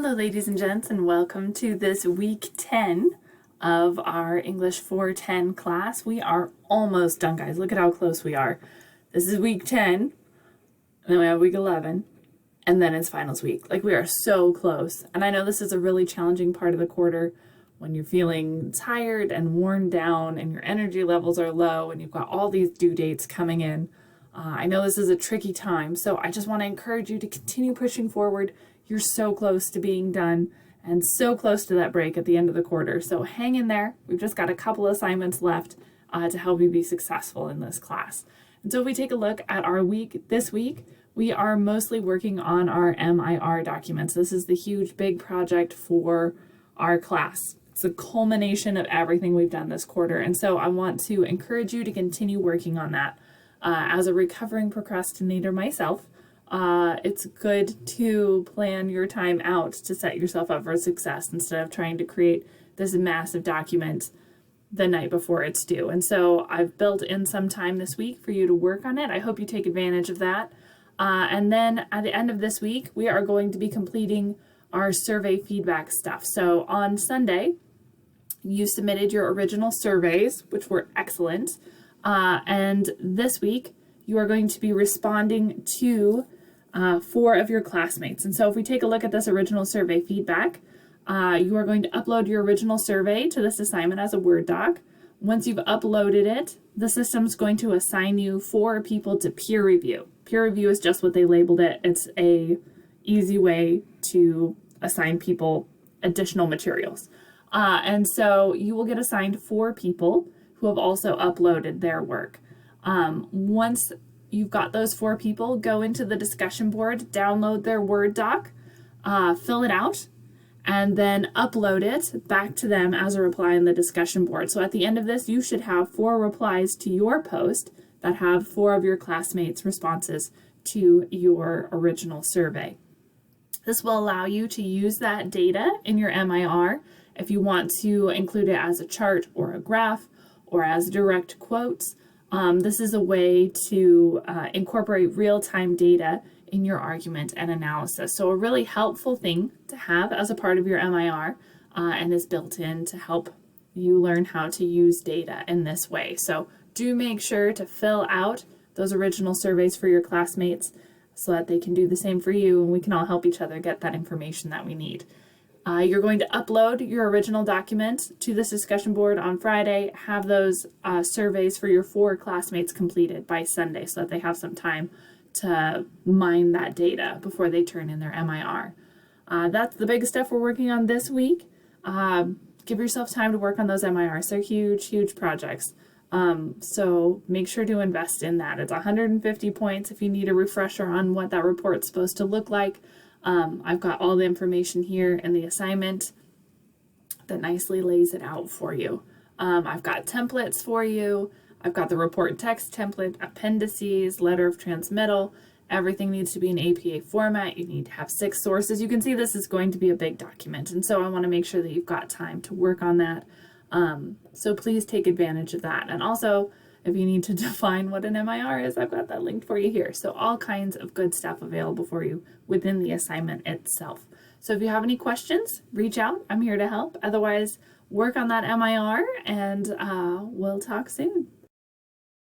Hello ladies and gents, and welcome to this week 10 of our English 410 class. We are almost done, guys. Look at how close we are. This is week 10, and then we have week 11, and then it's finals week. Like, we are so close. And I know this is a really challenging part of the quarter when you're feeling tired and worn down and your energy levels are low and you've got all these due dates coming in. I know this is a tricky time, so I just want to encourage you to continue pushing forward. You're so close to being done and so close to that break at the end of the quarter. So hang in there. We've just got a couple assignments left to help you be successful in this class. And so if we take a look at our week, this week, we are mostly working on our MIR documents. This is the huge, big project for our class. It's a culmination of everything we've done this quarter. And so I want to encourage you to continue working on that. As a recovering procrastinator myself, it's good to plan your time out to set yourself up for success instead of trying to create this massive document the night before it's due. And so I've built in some time this week for you to work on it. I hope you take advantage of that. And then at the end of this week, we are going to be completing our survey feedback stuff. So on Sunday, you submitted your original surveys, which were excellent. And this week, you are going to be responding to 4 of your classmates. And so if we take a look at this original survey feedback, you are going to upload your original survey to this assignment as a Word doc. Once you've uploaded it, the system's going to assign you 4 people to peer review. Peer review is just what they labeled it. It's a easy way to assign people additional materials. And so you will get assigned 4 people who have also uploaded their work. Once you've got those 4 people, go into the discussion board, download their Word doc, fill it out, and then upload it back to them as a reply in the discussion board. So at the end of this, you should have 4 replies to your post that have 4 of your classmates' responses to your original survey. This will allow you to use that data in your MIR if you want to include it as a chart or a graph or as direct quotes. This is a way to incorporate real-time data in your argument and analysis. So a really helpful thing to have as a part of your MIR and is built in to help you learn how to use data in this way. So do make sure to fill out those original surveys for your classmates so that they can do the same for you and we can all help each other get that information that we need. You're going to upload your original document to this discussion board on Friday, have those surveys for your 4 classmates completed by Sunday so that they have some time to mine that data before they turn in their MIR. That's the biggest stuff we're working on this week. Give yourself time to work on those MIRs. They're huge, huge projects. So make sure to invest in that. It's 150 points if you need a refresher on what that report's supposed to look like. I've got all the information here in the assignment that nicely lays it out for you. I've got templates for you. I've got the report text template, appendices, letter of transmittal. Everything needs to be in APA format. You need to have 6 sources. You can see this is going to be a big document, and so I want to make sure that you've got time to work on that. So please take advantage of that. And also, if you need to define what an MIR is, I've got that linked for you here. So all kinds of good stuff available for you within the assignment itself. So if you have any questions, reach out. I'm here to help. Otherwise, work on that MIR and we'll talk soon.